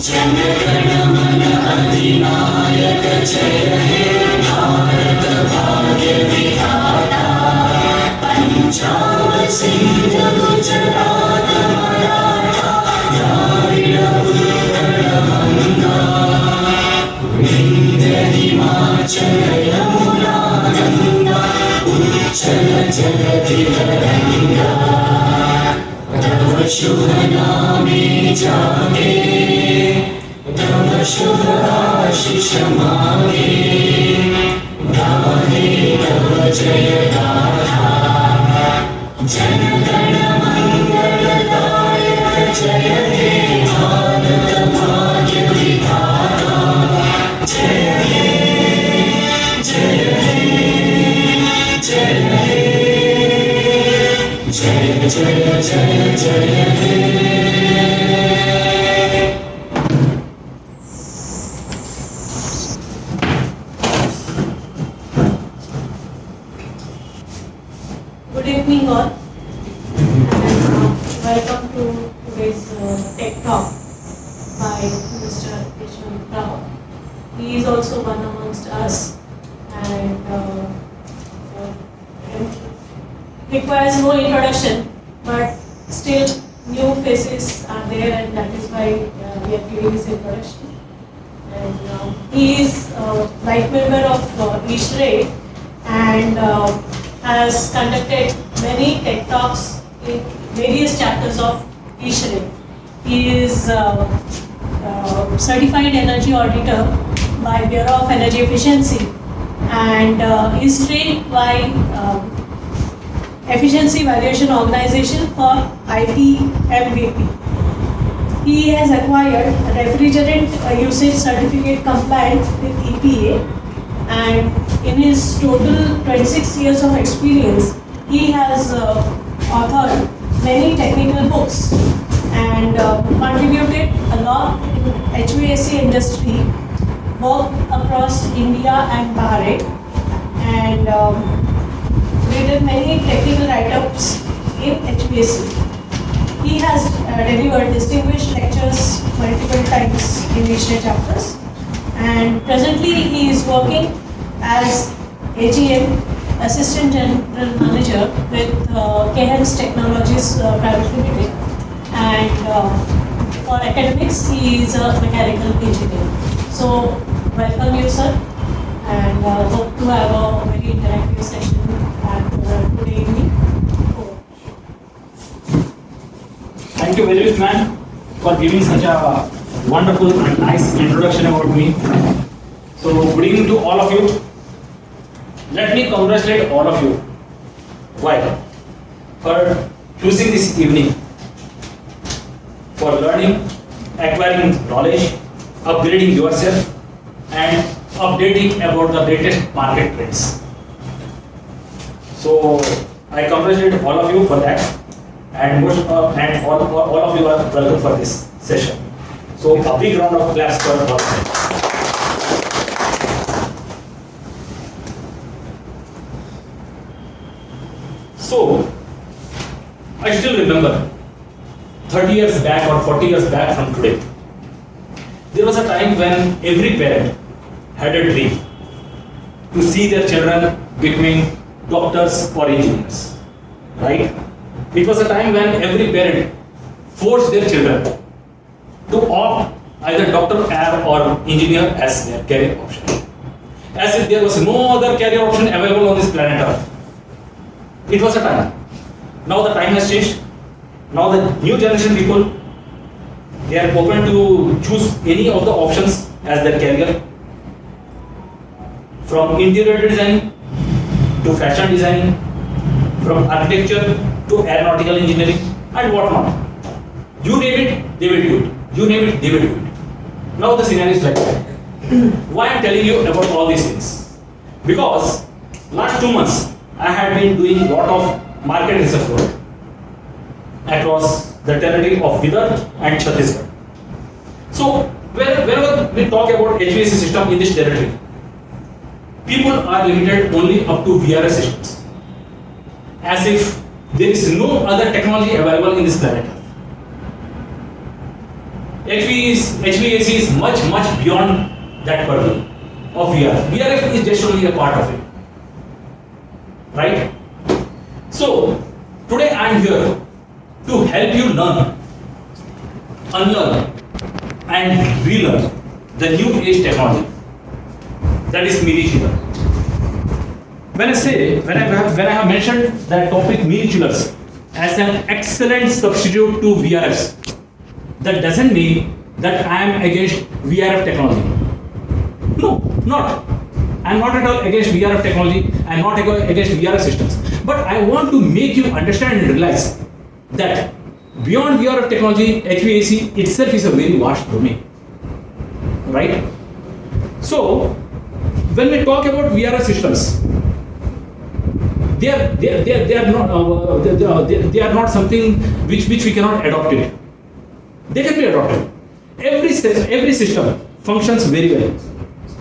जनगण मन अधिनायक जय हे भारत भाग्य विधाता पंजाब सिंध गुजरात मराठा द्राविड़ उत्कल गंगा विंध्य हिमाचल यमुना गंगा उच्चल जगति तरंगा तव शुभ नामे जागे तव शुभ आशीष मांगे गाहे तव जय गाथा जनगण मंगलदायक जय हे भारत भाग्य विधाता जय हे जय हे जय हे जय जय जय जय हे Good evening all, and welcome to today's tech talk by Mr. ISHRAE. He is also one amongst us and requires no introduction, but still new faces are there, and that is why we are giving this introduction. And he is life member of ISHRAE and has conducted many tech talks in various chapters of ISHRAE. He is certified energy auditor by Bureau of Energy Efficiency and is trained by Efficiency Valuation Organization for IT MVP. He has acquired refrigerant usage certificate compliant with EPA, and in his total 26 years of experience, he has authored many technical books and contributed a lot in HVAC industry, worked across India and Bahrain, and created many technical write-ups in HVAC. He has delivered distinguished lectures multiple times in ISHRAE chapters, and presently he is working as AGM, Assistant General Manager with KHEMS Technologies Private Limited, and for academics he is a mechanical engineer. So welcome you sir, and hope to have a very interactive session at today evening. Thank you very much, ma'am, for giving such a wonderful and nice introduction about me. So, good evening to all of you. Let me congratulate all of you. Why? For choosing this evening for learning, acquiring knowledge, upgrading yourself, and updating about the latest market trends. So, I congratulate all of you for that. And all of you are welcome for this session. So a big round of applause for all of them. So I still remember 30 years back or 40 years back from today, there was a time when every parent had a dream to see their children becoming doctors or engineers, right? It was a time when every parent forced their children to opt either doctor or engineer as their career option, as if there was no other career option available on this planet Earth. It was a time. Now the time has changed. Now the new generation people, they are open to choose any of the options as their career, from interior design to fashion design, from architecture to aeronautical engineering and whatnot. You name it, they will do it. You name it, they will do it. Now the scenario is like that. Why I'm telling you about all these things? Because last 2 months I had been doing a lot of market research work across the territory of Vidarbh and Chhattisgarh. So whenever we talk about HVAC system in this territory, people are limited only up to VRF systems, as if there is no other technology available in this planet. HVAC is much beyond that purview of VRF. VRF is just only a part of it, right? So today I am here to help you learn, unlearn, and relearn the new age technology, that is mini chiller. When I have mentioned that topic mini chillers as an excellent substitute to VRFs, that doesn't mean that I am against VRF technology. No, not. I am not at all against VRF technology. I am not against VRF systems. But I want to make you understand and realize that beyond VRF technology, HVAC itself is a very vast domain, right? So when we talk about VRF systems, they are not something which we cannot adopt it. They can be adopted. Every system functions very well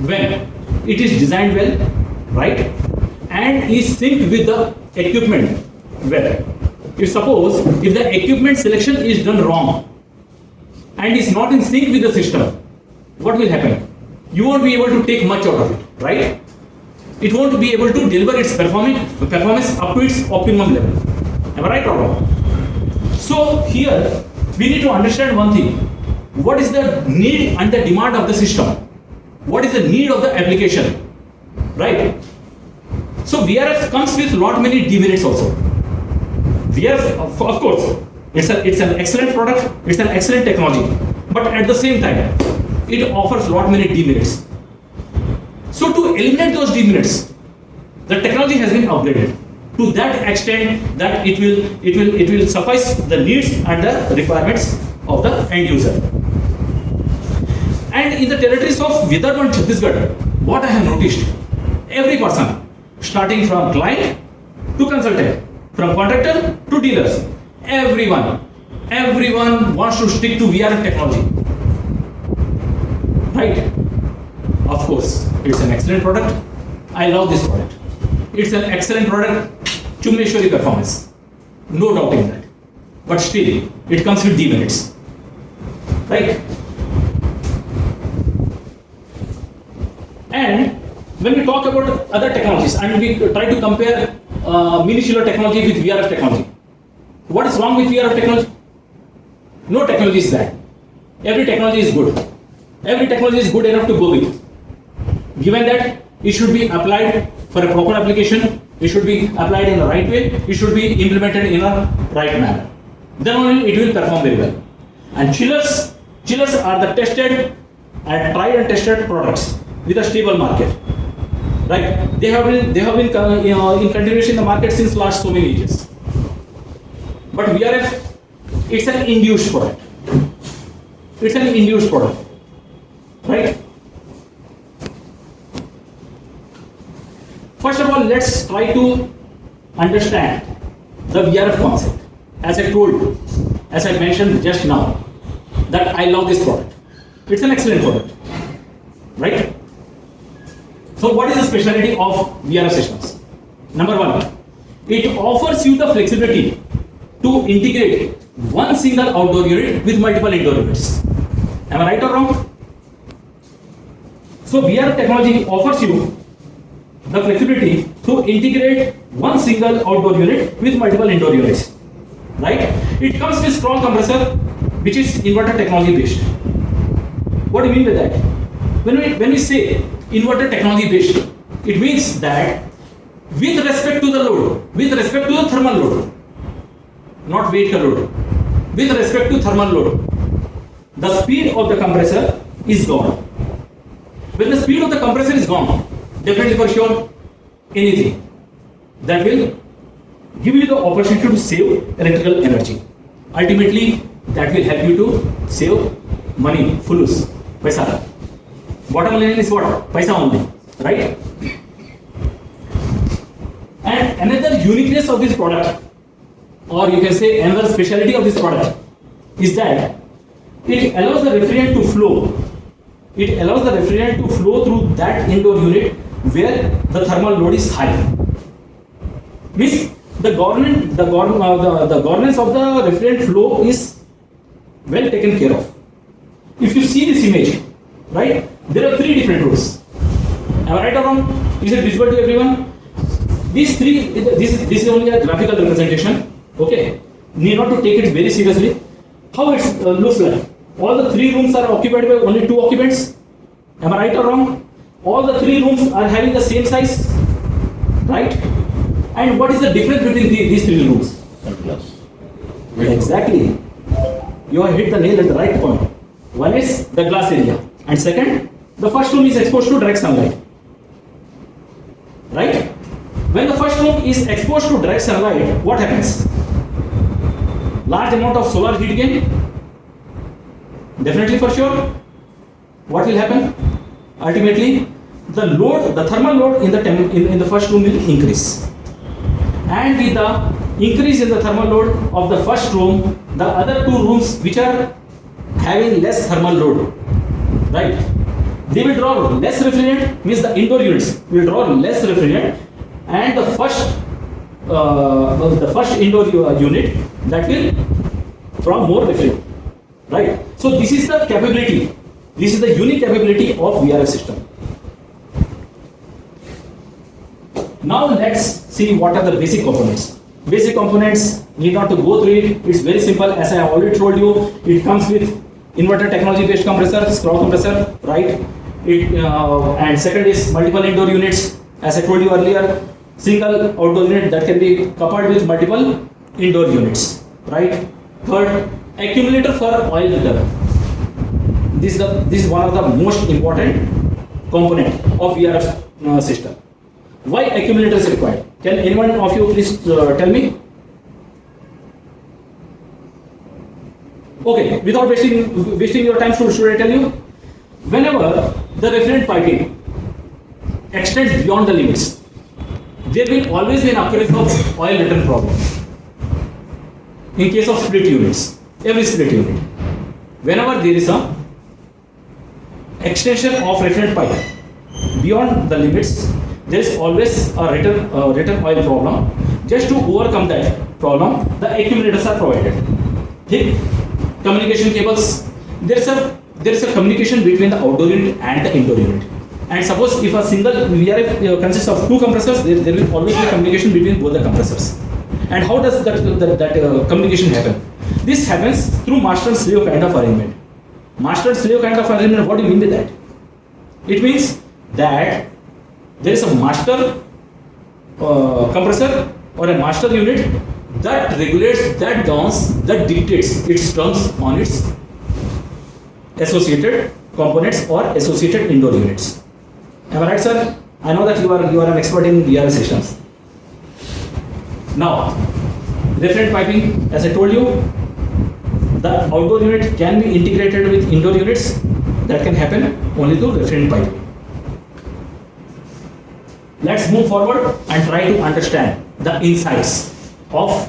when it is designed well, right, and is synced with the equipment well. If the equipment selection is done wrong and is not in sync with the system, what will happen? You won't be able to take much out of it, right? It won't be able to deliver its performance up to its optimum level. Am I right or wrong? So here we need to understand one thing. What is the need and the demand of the system? What is the need of the application? Right? So VRF comes with lot many demerits also. VRF, of course, it's an excellent product, it's an excellent technology, but at the same time, it offers lot many demerits. So to eliminate those demerits, the technology has been upgraded to that extent that it will suffice the needs and the requirements of the end user. And in the territories of Vidarbha and Chhattisgarh, what I have noticed, every person, starting from client to consultant, from contractor to dealers, everyone wants to stick to VRF technology, right? Of course, it's an excellent product. I love this product. It's an excellent product. Chumeshwari performance, no doubt in that. But still, it comes with demerits, right? And when we talk about other technologies and we try to compare mini chiller technology with VRF technology, what is wrong with VRF technology? No technology is bad. Every technology is good. Every technology is good enough to go with. Given that it should be applied for a proper application, it should be applied in the right way, it should be implemented in a right manner. Then only it will perform very well. And chillers are the tested and tried and tested products with a stable market. Right? They have been in continuation in the market since last so many years. But VRF, it's an induced product. It's an induced product. Right? First of all, let's try to understand the VRF concept. As I told you, as I mentioned just now, that I love this product. It's an excellent product, right? So what is the specialty of VRF systems? Number one, it offers you the flexibility to integrate one single outdoor unit with multiple indoor units. Am I right or wrong? So VRF technology offers you the flexibility to integrate one single outdoor unit with multiple indoor units, right? It comes with strong compressor, which is inverter technology based. What do you mean by that? When we say inverter technology based, it means that with respect to the load, with respect to the thermal load, not vehicle load, with respect to thermal load, the speed of the compressor is gone. When the speed of the compressor is gone, definitely for sure, anything that will give you the opportunity to save electrical energy. Ultimately, that will help you to save money, fulus, paisa. Bottom line is what? Paisa only, right? And another uniqueness of this product, or you can say another specialty of this product, is that it allows the refrigerant to flow. It allows the refrigerant to flow through that indoor unit where the thermal load is high. Means the governance of the refrigerant flow is well taken care of. see this image, right, there are three different routes. Am I right or wrong? Is it visible to everyone? These three, this is only a graphical representation. Okay, need not to take it very seriously. How it looks like? All the three rooms are occupied by only two occupants. Am I right or wrong? All the three rooms are having the same size, right? And what is the difference between these three rooms? Exactly. You have hit the nail at the right point. One is the glass area, and second, the first room is exposed to direct sunlight. Right? When the first room is exposed to direct sunlight, what happens? Large amount of solar heat gain. Definitely, for sure. What will happen? Ultimately, the load, the thermal load in the first room will increase. And with the increase in the thermal load of the first room, the other two rooms which are having less thermal load, right? They will draw less refrigerant, means the indoor units will draw less refrigerant, and the first indoor unit that will draw more refrigerant, right? So this is the capability. This is the unique capability of VRF system. Now let's see what are the basic components. Basic components, need not to go through it. It's very simple. As I have already told you, it comes with inverter technology based compressor, scroll compressor, right? And second is multiple indoor units. As I told you earlier, single outdoor unit that can be coupled with multiple indoor units, right? Third, accumulator for oil return. This is one of the most important component of VRF system. Why accumulator is required? Can anyone of you please tell me? Okay, without wasting your time, should I tell you? Whenever the refrigerant piping extends beyond the limits, there will always be an occurrence of oil return problem. In case of split units, every split unit, whenever there is a extension of refrigerant pipe beyond the limits, there is always a return oil problem. Just to overcome that problem, the accumulators are provided. Thick communication cables. There is a communication between the outdoor unit and the indoor unit. And suppose if a single VRF consists of two compressors, there will always be communication between both the compressors. And how does that communication happen? This happens through master and slave kind of arrangement. Master and slave kind of arrangement, what do you mean by that? It means that there is a master compressor or a master unit that regulates, that governs, that dictates its terms on its associated components or associated indoor units. Am I right, sir? I know that you are an expert in VRF systems. Now, refrigerant piping, as I told you, the outdoor unit can be integrated with indoor units. That can happen only through refrigerant piping. Let's move forward and try to understand the insights of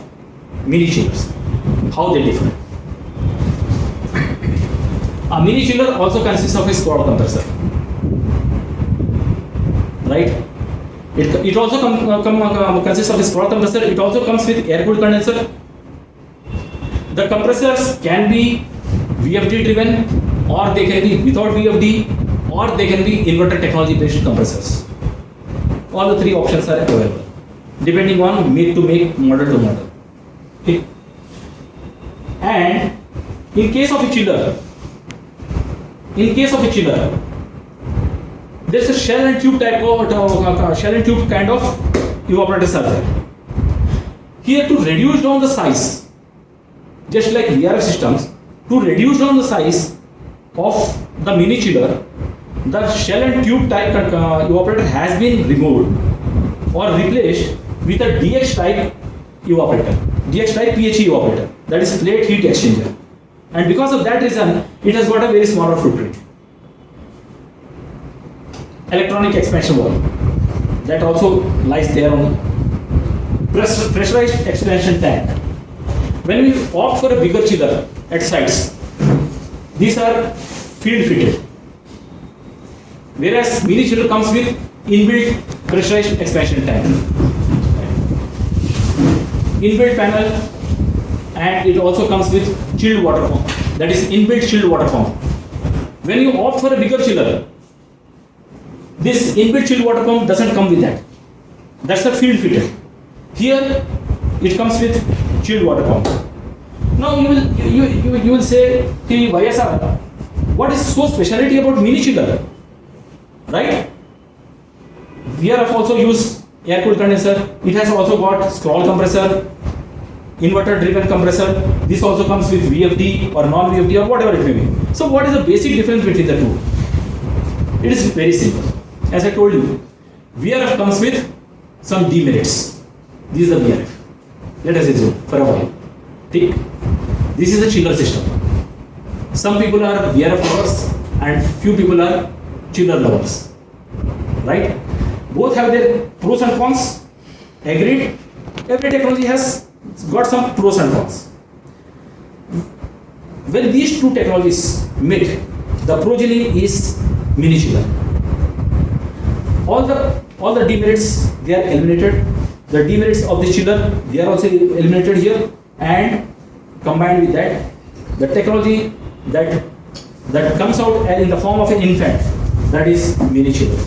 mini chillers, how they differ. A mini chiller also consists of a scroll compressor, right? It also consists of a scroll compressor. It also comes with air-cooled condenser. The compressors can be VFD driven, or they can be without VFD, or they can be inverter technology based compressors. All the three options are available, depending on make to make, model to model. Okay. And in case of a chiller, there's a shell and tube type of shell and tube kind of evaporators are there. Here, to reduce down the size, just like VRF systems, to reduce down the size of the mini chiller, the shell and tube type evaporator has been removed or replaced with a DX type evaporator, DX type PHE evaporator, that is plate heat exchanger. And because of that reason, it has got a very smaller footprint. Electronic expansion valve, that also lies there on pressurized expansion tank. When we opt for a bigger chiller at sites, these are field fitted, whereas mini chiller comes with inbuilt pressurized expansion tank, inbuilt panel, and it also comes with chilled water pump, that is inbuilt chilled water pump. When you opt for a bigger chiller, this inbuilt chilled water pump doesn't come with that. That's the field fitted. Here, it comes with chilled water pump. Now you will say, "Ki YSR, what is so specialty about mini chiller?" Right? VRF also use air cooled condenser. It has also got scroll compressor, inverter driven compressor. This also comes with VFD or non VFD or whatever it may be. So what is the basic difference between the two? It is very simple. As I told you, VRF comes with some demerits. This is the VRF. Let us assume for a while. Take. This is the chiller system. Some people are VRF lovers and few people are chiller lovers. Right? Both have their pros and cons. Agreed? Every technology has got some pros and cons. When these two technologies meet, the progeny is mini chiller. All the demerits, they are eliminated. The demerits of the chiller, they are also eliminated here, and combined with that, the technology that comes out in the form of an infant, that is mini chiller.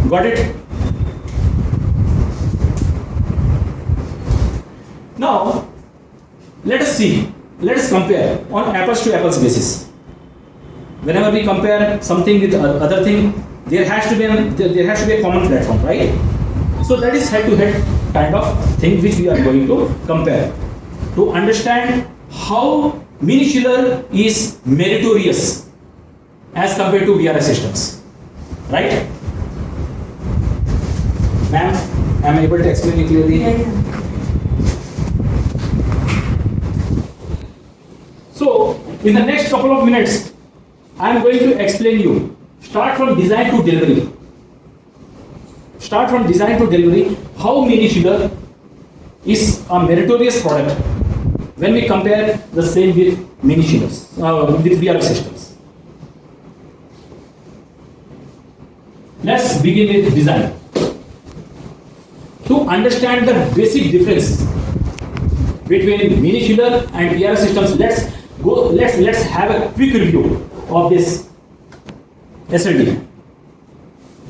Got it? Now, let us compare on apples to apples basis. Whenever we compare something with other thing, there has to be a common platform, right? So that is head-to-head kind of thing which we are going to compare to understand how mini chiller is meritorious as compared to VRF systems, right? Ma'am, am I able to explain it clearly? Yeah. So, in the next couple of minutes, I am going to explain you, start from design to delivery. Start from design to delivery, how mini chiller is a meritorious product when we compare the same with mini chillers, with VRF systems. Let's begin with design. To understand the basic difference between mini chiller and VRF systems, let's have a quick review of this SLD.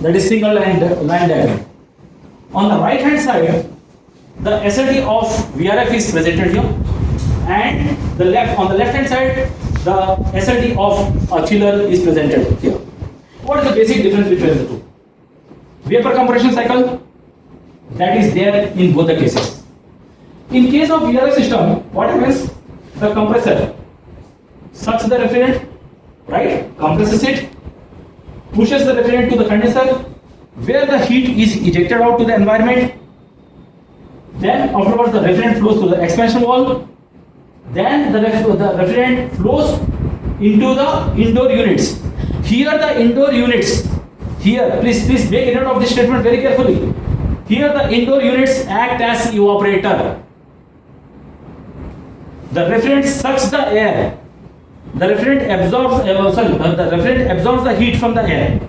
That is single line diagram. On the right hand side, the SLD of VRF is presented here, and on the left hand side, the SLD of a chiller is presented here. What is the basic difference between the two? Vapor compression cycle, that is there in both the cases. In case of VRF system, what happens? The compressor sucks the refrigerant, right? Compresses it, pushes the refrigerant to the condenser, where the heat is ejected out to the environment. Then afterwards the refrigerant flows to the expansion valve. Then the refrigerant flows into the indoor units. Here the indoor units, here please make note of this statement very carefully. Here the indoor units act as evaporator. The refrigerant sucks the air. The refrigerant absorbs the heat from the air.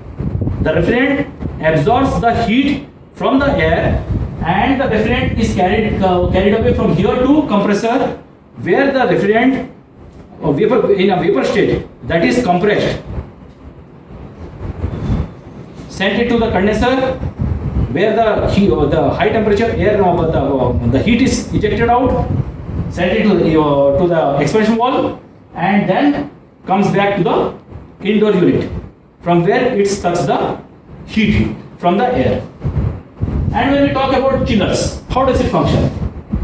The refrigerant absorbs the heat from the air, and the refrigerant is carried away from here to compressor, where the refrigerant in a vapor state, that is compressed, sent it to the condenser, where the high temperature air, the heat is ejected out, sent it to the expansion valve, and then comes back to the indoor unit, from where it sucks the heat from the air. And when we talk about chillers, how does it function?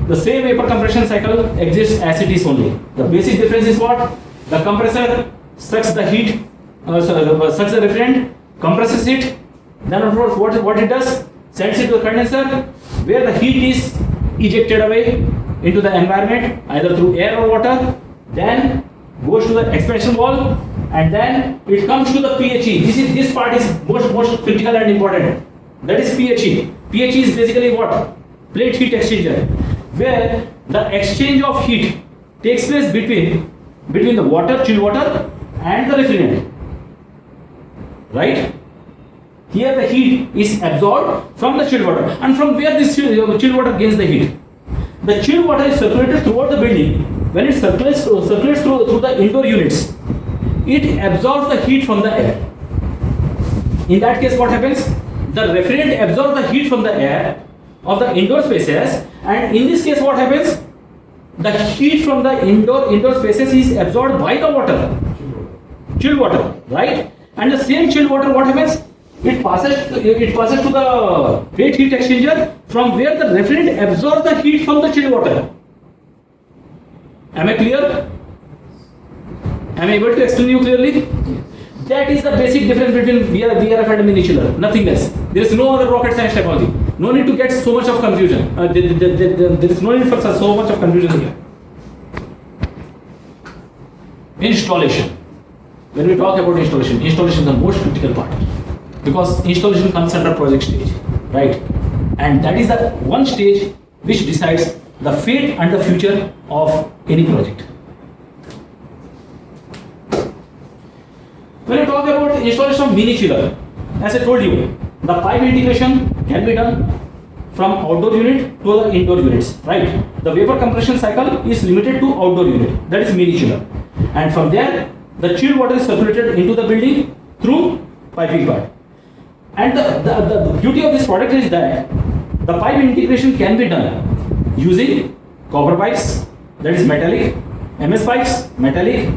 The same vapor compression cycle exists as it is only. The basic difference is what? The compressor sucks the heat, sucks the refrigerant, compresses it, then afterwards what it does? Sends it to the condenser, where the heat is ejected away into the environment, either through air or water, then goes to the expansion valve, and then it comes to the PHE. This part is most critical and important. That is PHE. PHE is basically what? Plate heat exchanger, where the exchange of heat takes place between the water, chilled water, and the refrigerant. Right? Here the heat is absorbed from the chilled water, and from where this chilled water gains the heat. The chilled water is circulated throughout the building. When it circulates through the indoor units, it absorbs the heat from the air. In that case, what happens? The refrigerant absorbs the heat from the air of the indoor spaces, and in this case, what happens? The heat from the indoor spaces is absorbed by the water, chilled water, right? And the same chilled water, what happens? It passes to the plate heat exchanger, from where the refrigerant absorbs the heat from the chilled water. Am I clear? Am I able to explain you clearly? That is the basic difference between VRF and mini chiller, nothing else. There is no other rocket science technology. No need to get so much of confusion. There is no need for so much of confusion here. Installation. When we talk about installation is the most critical part, because installation comes under project stage, right? And that is the one stage which decides the fate and the future of any project. When you talk about installation of mini chiller, as I told you, the pipe integration can be done from outdoor unit to the indoor units, right? The vapor compression cycle is limited to outdoor unit, that is mini chiller. And from there, the chilled water is circulated into the building through piping part. And the beauty of this product is that the pipe integration can be done using copper pipes, that is metallic, MS pipes, metallic,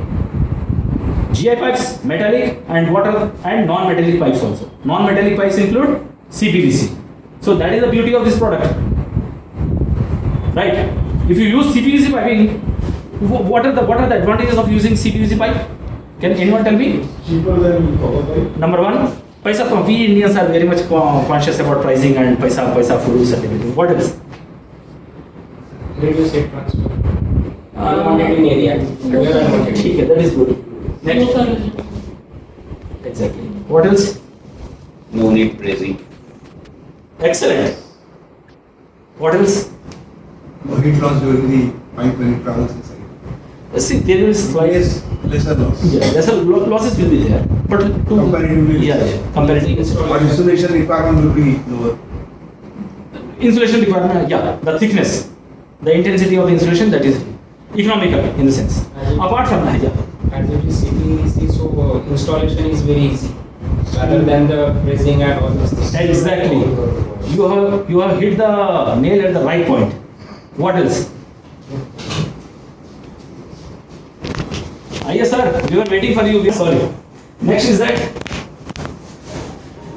GI pipes, metallic, and water and non-metallic pipes also. Non-metallic pipes include CPVC. So that is the beauty of this product, right? If you use CPVC piping, what are the advantages of using CPVC pipe? Can anyone tell me? Cheaper than copper pipe. Number one, paisa. We Indians are very much conscious about pricing and paisa fools and everything. What else? Reduce heat transfer. Unwanted in area. Okay, that is good. Next. Exactly. What else? No need praising. Excellent. What else? No heat loss during the pipe when it travels inside. See, there is Yes, lesser loss. yeah, lesser losses will be there, but Comparatively yeah, comparatively. But insulation requirement will be lower. Insulation requirement, yeah, the thickness, the intensity of the insulation, that is economical in the sense. Apart from that, yeah. As it is CPVC, so installation is very easy rather than the pressing and all those things. Exactly. You have hit the nail at the right point. What else? Yes, sir. We were waiting for you. We are sorry. Next is that.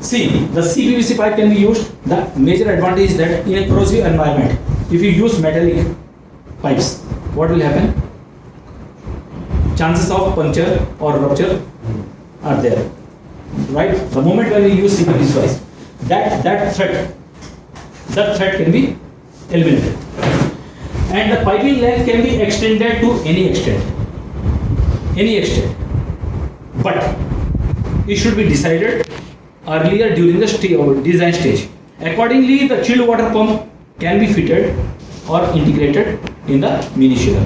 See, the CPVC pipe can be used. The major advantage is that in a corrosive environment, if you use metallic pipes, what will happen? Chances of puncture or rupture are there, right? The moment when we use CPVC pipes, that threat can be eliminated, and the piping length can be extended to any extent, but it should be decided earlier during the design stage. Accordingly, the chilled water pump can be fitted or integrated in the mini chiller.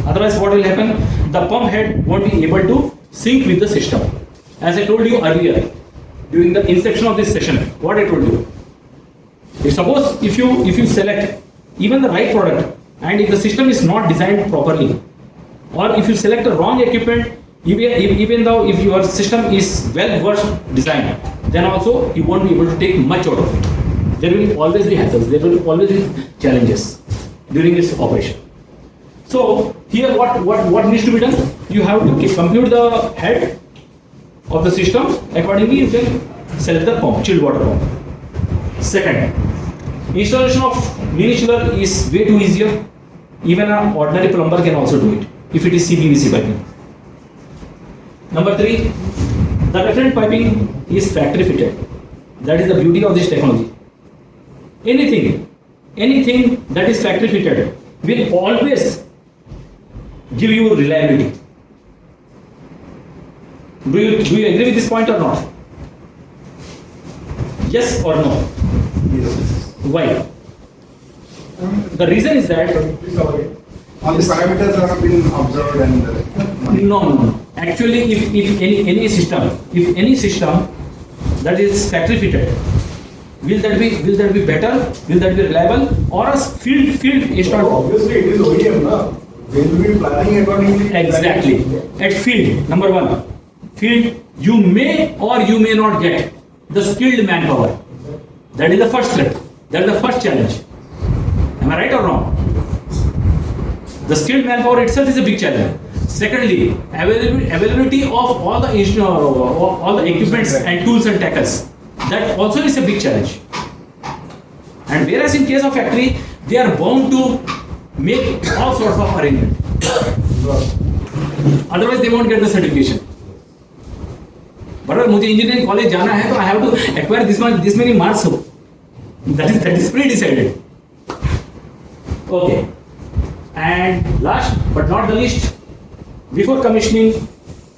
Otherwise, what will happen? The pump head won't be able to sync with the system. As I told you earlier, during the inception of this session, what I told you. Suppose if you select even the right product, and if the system is not designed properly, or if you select the wrong equipment, even though if your system is well versed designed, then also you won't be able to take much out of it. There will always be hazards, there will always be challenges during its operation. So here what needs to be done? You have to compute the head of the system. Accordingly, you can select the pump, chilled water pump. Second, installation of mini chiller is way too easier. Even an ordinary plumber can also do it if it is CPVC piping. Number three, the refrigerant piping is factory fitted. That is the beauty of this technology. Anything that is factory fitted will always give you reliability. Do you agree with this point or not? Yes or no? Yes. Why? The reason is that All the parameters have been observed and no. Actually, if any system that is factory fitted, will that be better? Will that be reliable? Or a field installed? obviously it is OEM now. They will be planning accordingly. Exactly. At field, number one, field, you may or you may not get the skilled manpower. That is the first threat. That is the first challenge. Am I right or wrong? The skilled manpower itself is a big challenge. Secondly, availability of all the equipments and tools and tackles. That also is a big challenge. And whereas in case of factory, they are bound to make all sorts of arrangement. Otherwise, they won't get the certification. But if मुझे engineering college जाना है, तो I have to acquire this many marks. That is pre-decided. Okay. And last but not the least, before commissioning,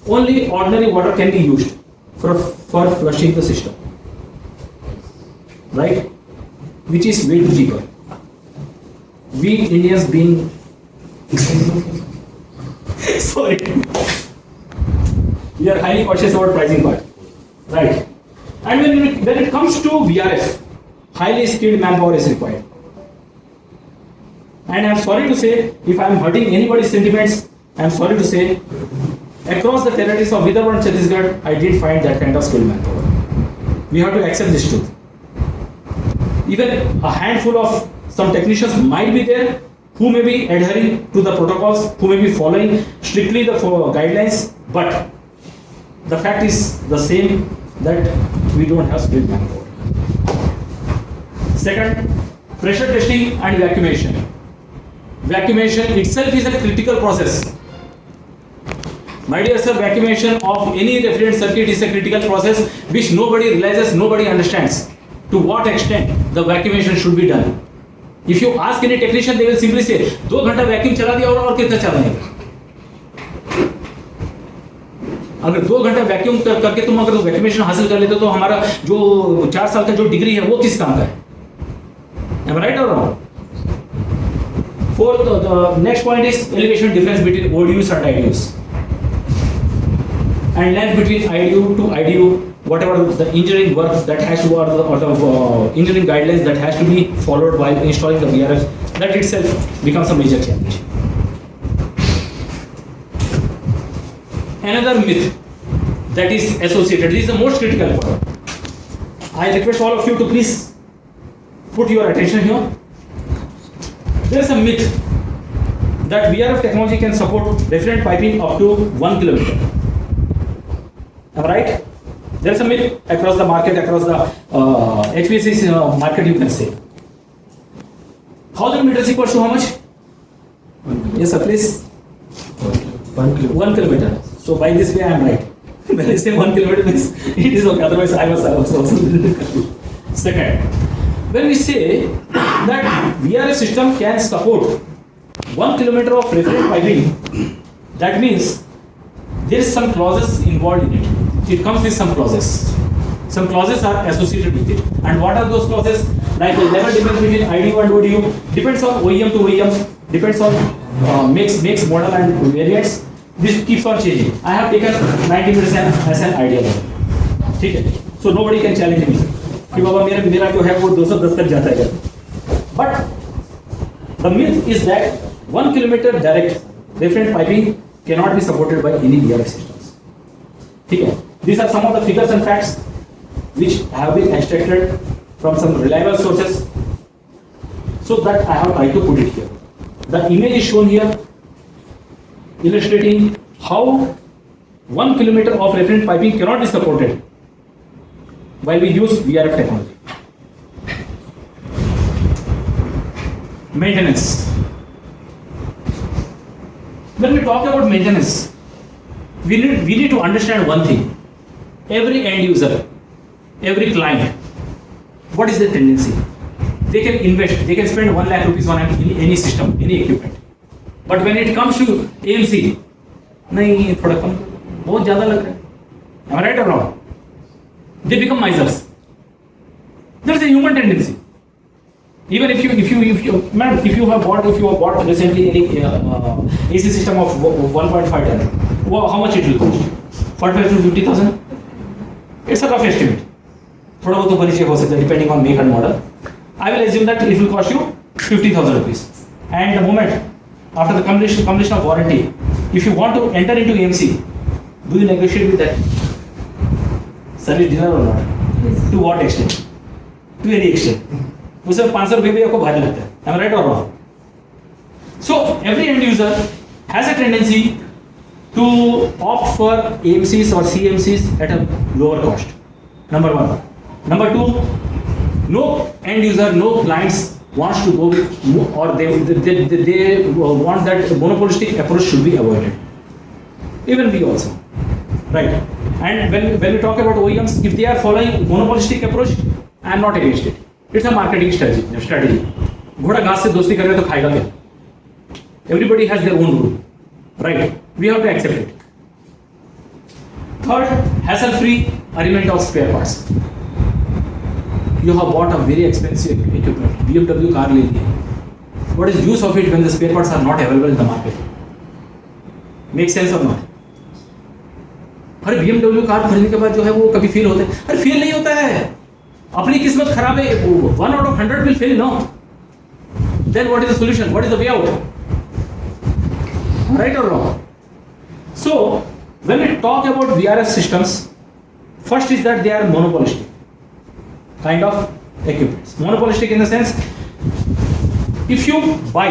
only ordinary water can be used for flushing the system. Right? Which is way too cheaper. We Indians being sorry, we are highly cautious about pricing part. Right? And when it comes to VRF, highly skilled manpower is required. And I am sorry to say, if I am hurting anybody's sentiments, I am sorry to say, across the territories of Vidarbha and Chhattisgarh, I did find that kind of skilled manpower. We have to accept this truth. Even a handful of some technicians might be there who may be adhering to the protocols, who may be following strictly the guidelines, but the fact is the same, that we don't have skilled manpower. Second, pressure testing and vacuumation. Vacuumation itself is a critical process. My dear sir, vacuumation of any refrigerant circuit is a critical process which nobody realizes, nobody understands to what extent the vacuumation should be done. If you ask any technician, they will simply say, 2 घंटा vacuum चला दिया और कितना चलाने का? अगर 2 घंटा vacuum करके तुम अगर वैक्यूमेशन हासिल कर लेते हो तो हमारा जो 4 साल का जो डिग्री है वो किस काम का है? Am I right or wrong? Fourth, the next point is elevation difference between ODUs and IDUs, and length between IDU to IDU, whatever the engineering work that has to, or the engineering guidelines that has to be followed while installing the VRF, that itself becomes a major challenge. Another myth that is associated, this is the most critical point. I request all of you to please put your attention here. There is a myth that VRF technology can support refrigerant piping up to 1 kilometer. Am I right? There is a myth across the market, across the HVAC market, you can say. 1000 meters equals to how much? Yes, sir, please. 1 kilometer. So by this way, I am right. When I say 1 kilometer, means it is okay. Otherwise, I was also. Second, when we say that VRF system can support 1 kilometer of refrigerant piping, that means there is some clauses involved in it. It comes with some clauses. Some clauses are associated with it. And what are those clauses? Like the level difference between IDU and ODU depends on OEM to OEM, depends on makes, model and variants. This keeps on changing. I have taken 90 minutes as an ideal level. Okay? So nobody can challenge me. कि बाबा मेरा जो है वो 210 तक जाता है. But the myth is that 1 kilometer direct refrigerant piping cannot be supported by any VRF systems. Okay? These are some of the figures and facts which have been extracted from some reliable sources, so that I have tried to put it here. The image is shown here, illustrating how 1 kilometer of refrigerant piping cannot be supported while we use VRF technology. Maintenance. When we talk about maintenance, we need to understand one thing. Every end user, every client, what is their tendency? They can invest, they can spend 1 lakh rupees on any system, any equipment. But when it comes to AMC, नहीं थोड़ा कम, बहुत ज़्यादा लग रहा है. Am I right or wrong? They become misers. There is a human tendency. Even if you have bought recently any AC system of 1.5 ton, well, how much it will cost? 45 to 50,000. It's a rough estimate. थोड़ा बहुत ऊपर नीचे हो सकता है depending on make and model. I will assume that it will cost you 50,000 rupees. And the moment after the completion of warranty, if you want to enter into AMC, Do you negotiate with that service dealer or not? To what extent? To any extent. उसमें 500 रुपये भी आपको भारी लगता है. Am I right or wrong? So every end user has a tendency to opt for AMCs or CMCs at a lower cost. Number one. Number two, no end user, no clients wants to go with, or they want that monopolistic approach should be avoided. Even we also, right? And when we talk about OEMs, if they are following monopolistic approach, I am not against it. It's a marketing strategy. घोड़ा घास से दोस्ती करेगा तो खाएगा क्या? Everybody has their own rule, right? We have to accept it. Third, hassle-free arrangement of spare parts. You have bought a very expensive equipment, BMW car ले ली. What is use of it when the spare parts are not available in the market? Make sense or not? अरे BMW car खरीदने के बाद जो है वो कभी fail होता है? अरे फेल नहीं होता है. अपनी किस्मत खराब है. 1 out of 100 will fail, no? Then what is the solution? What is the way out? Right or wrong? So when we talk about VRF systems, first is that they are monopolistic kind of equipments. Monopolistic in the sense, if you buy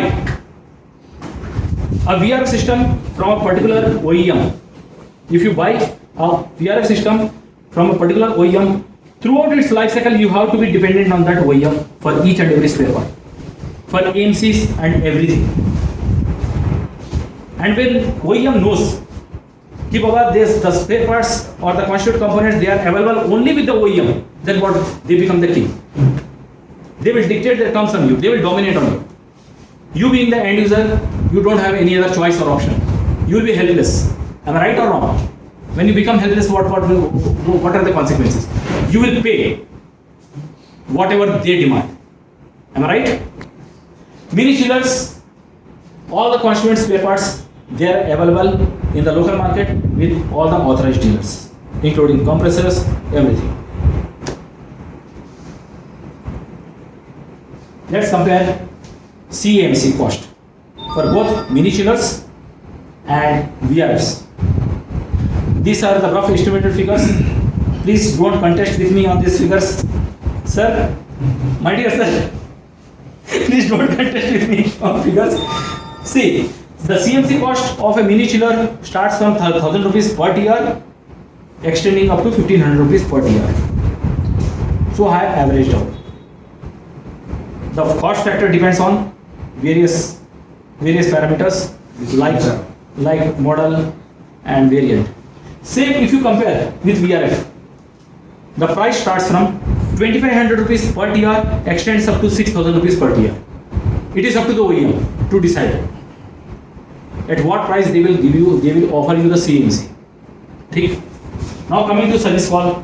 a VRF system from a particular OEM, if you buy a VRF system from a particular OEM, throughout its life cycle, you have to be dependent on that OEM for each and every spare part, for AMCs and everything. And when OEM knows कि बाबा the spare parts or the constituent components they are available only with the OEM, then what? They become the king. They will dictate their terms on you. They will dominate on you. You being the end user, you don't have any other choice or option. You will be helpless. Am I right or wrong? When you become helpless, what are the consequences? You will pay whatever they demand. Am I right? Mini chillers, all the constituent spare parts, they are available in the local market with all the authorized dealers, including compressors, everything. Let's compare CMC cost for both mini chillers and VRFs. These are the rough estimated figures. Please don't contest with me on these figures. Sir, my dear sir, please don't contest with me on figures. See, the CMC cost of a mini chiller starts from 1,000 rupees per year, extending up to 1,500 rupees per year. So I have averaged out. The cost factor depends on various parameters like model and variant. Same if you compare with VRF. The price starts from 2,500 rupees per year, extends up to 6,000 rupees per year. It is up to the OEM to decide at what price they will offer you the CMC. ठीक? Now coming to service call.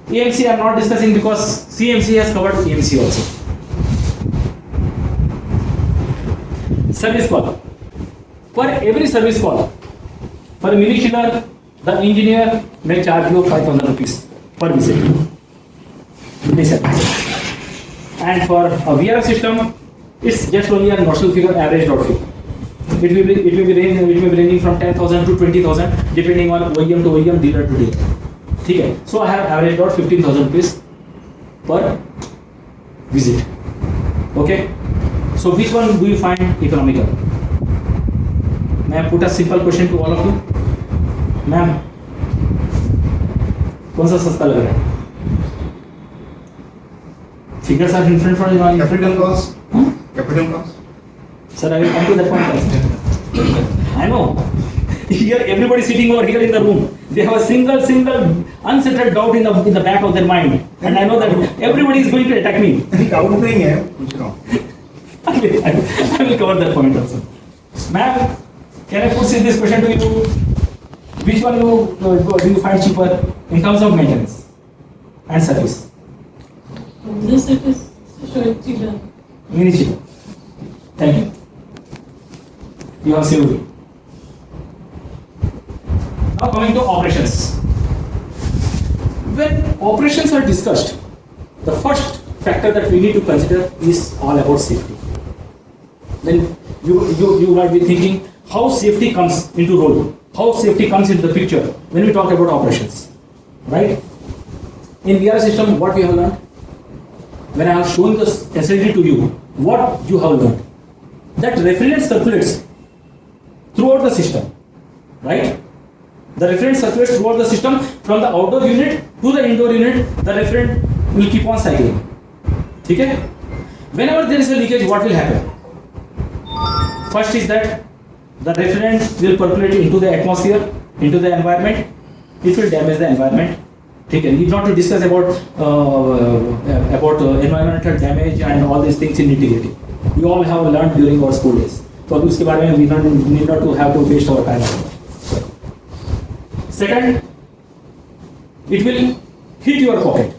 AMC I am not discussing because CMC has covered AMC also. Service call. For every service call, for a mini chiller, the engineer may charge you 5,000 rupees per visit. And for a VRF system, it's just only a notional figure, averaged out figure. It will be ranging from 10,000 to 20,000 depending on OEM to OEM, dealer to dealer. ठीक है? So I have averaged out 15,000 rupees per visit. Okay? So which one do you find economical? May I put a simple question to all of you? Ma'am, कौन सा सस्ता लग रहा है? Figures are in front of you. Capital cost? Capital cost? Sir, I will come to that point also. I know. Here, everybody sitting over here in the room, they have a single unsettled doubt in the back of their mind, and I know that everybody is going to attack me. Doubt नहीं है, पूछ रहा हूँ. I will cover that point also. Ma'am, can I put this question to you? Which one do you find cheaper in terms of maintenance and service? This it is chiller. Mini chiller. Thank you. You have saved me. Now coming to operations. When operations are discussed, the first factor that we need to consider is all about safety. Then you might be thinking how safety comes into role. how safety comes into the picture when we talk about operations, right? In VR system, what we have learned? When I have shown this facility to you, what you have learned? That refrigerant circulates throughout the system, right? The refrigerant circulates throughout the system from the outdoor unit to the indoor unit. The refrigerant will keep on cycling. Okay? Whenever there is a leakage, what will happen? First is that the refrigerant will percolate into the atmosphere, into the environment. It will damage the environment. Okay? Need not to discuss about environmental damage and all these things in nitty-gritty. We all have learned during our school days. So अभी उसके बारे में we need not to have to waste our time. Second, it will hit your pocket.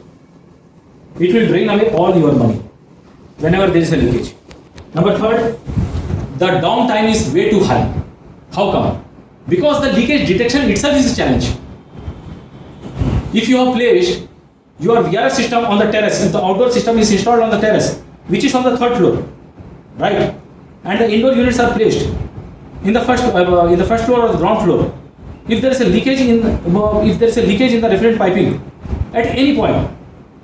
It will drain away all your money whenever there is a leakage. Number third, the downtime is way too high. How come? Because the leakage detection itself is a challenge. If you have placed your VRF system on the terrace, if the outdoor system is installed on the terrace, which is on the third floor, right? And the indoor units are placed in the first floor or the ground floor. If there is a leakage in the refrigerant piping at any point,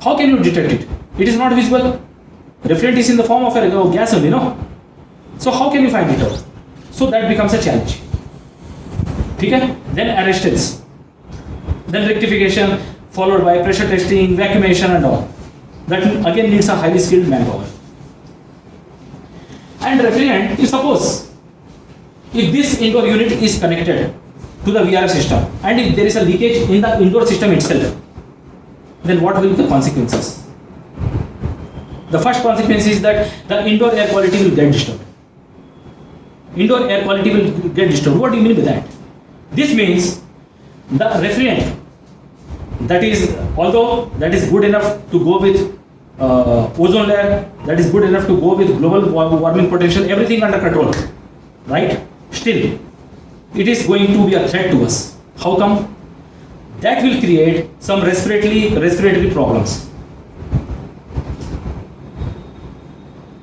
how can you detect it? It is not visible. Refrigerant is in the form of a gas only, no? So how can you find it out? So that becomes a challenge. Okay? Then arrestance, then rectification, followed by pressure testing, vacuumation and all. That again needs a highly skilled manpower. And refrigerant, if this indoor unit is connected to the VRF system and if there is a leakage in the indoor system itself, then what will be the consequences? The first consequence is that the indoor air quality will get disturbed. Indoor air quality will get disturbed. What do you mean by that? This means the refrigerant, although that is good enough to go with ozone layer, that is good enough to go with global warming potential, everything under control, right? Still, it is going to be a threat to us. How come? That will create some respiratory problems,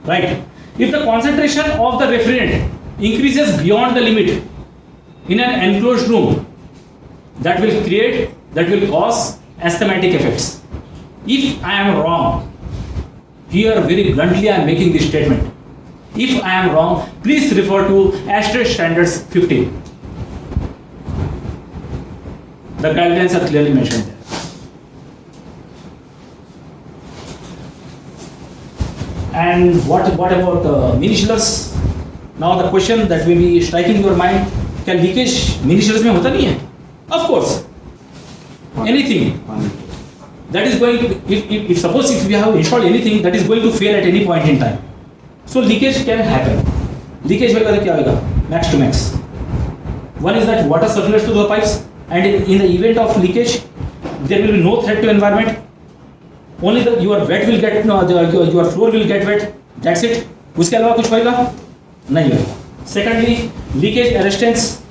right? If the concentration of the refrigerant increases beyond the limit in an enclosed room, that will cause asthmatic effects. If I am wrong, here very bluntly I am making this statement. If I am wrong, please refer to ISHRAE Standards 15. The guidelines are clearly mentioned there. And what about mini chillers? Now the question that may be striking your mind, क्या leakage mini chillers में होता नहीं है? Of course. Anything that is going to, if suppose if we have installed anything that is going to fail at any point in time, so leakage can happen. Leakage होगा तो क्या होगा? Max to max. One is that water circulates through the pipes, and in the event of leakage, there will be no threat to environment. Only your wet will get your floor will get wet. That's it. उसके अलावा कुछ होगा? नहीं होगा. Secondly, leakage arrestance.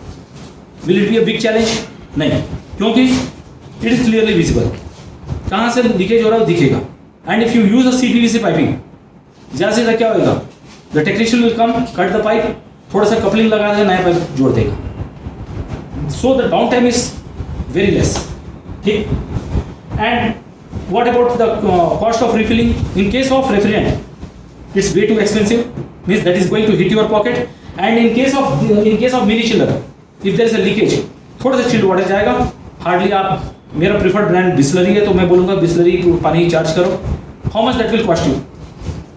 Will it be a big challenge? नहीं. क्योंकि it is clearly visible. कहाँ से लीकेज हो रहा है दिखेगा. And if you use a CPVC piping, ज़्यादा से ज़्यादा क्या होगा? The technician will come, cut the pipe, थोड़ा सा coupling लगा देगा, नया पाइप जोड़ देगा. So the downtime is very less. ठीक. And what about the cost of refilling? In case of refrigerant, it's way too expensive. Means that is going to hit your pocket. And in case of mini chiller, if there is a leakage, थोड़ा सा chilled water जाएगा. Hardly आप मेरा preferred brand Bisleri है तो मैं बोलूँगा Bisleri पानी चार्ज करो. How much that will cost you?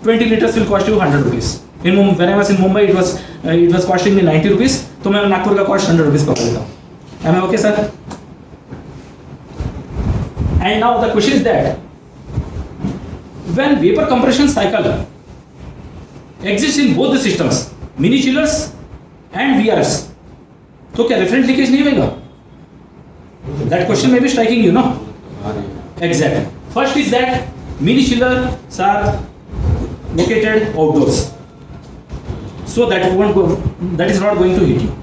20 liters will cost you 100 rupees. When I was in Mumbai, it was costing me 90 rupees. तो मैं नागपुर का cost 100 rupees पकड़ लेता हूँ. Am I okay, sir? And now the question is that when vapor compression cycle exists in both the systems, mini chillers and VRFs, तो क्या refrigerant leakage नहीं होगा? That question may be striking you, no? Exactly. First is that mini chillers are located outdoors, so that is not going to hit you.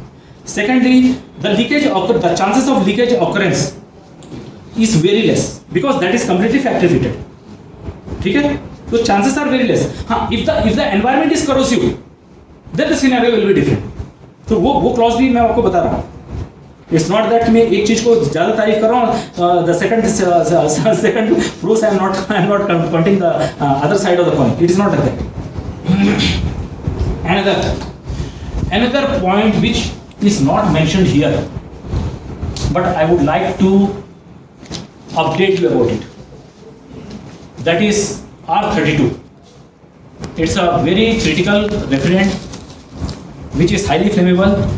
Secondly, the chances of leakage occurrence is very less because that is completely factory fitted. ठीक है? So chances are very less. हाँ, if the environment is corrosive, then the scenario will be different. तो वो clause भी मैं आपको बता रहा हूँ. It's not that मैं एक चीज को ज़्यादा तारीफ कर रहा हूँ. The second pros I am not counting the other side of the coin. It is not like that. Another point which is not mentioned here, but I would like to update you about it. That is R32. It's a very critical refrigerant which is highly flammable.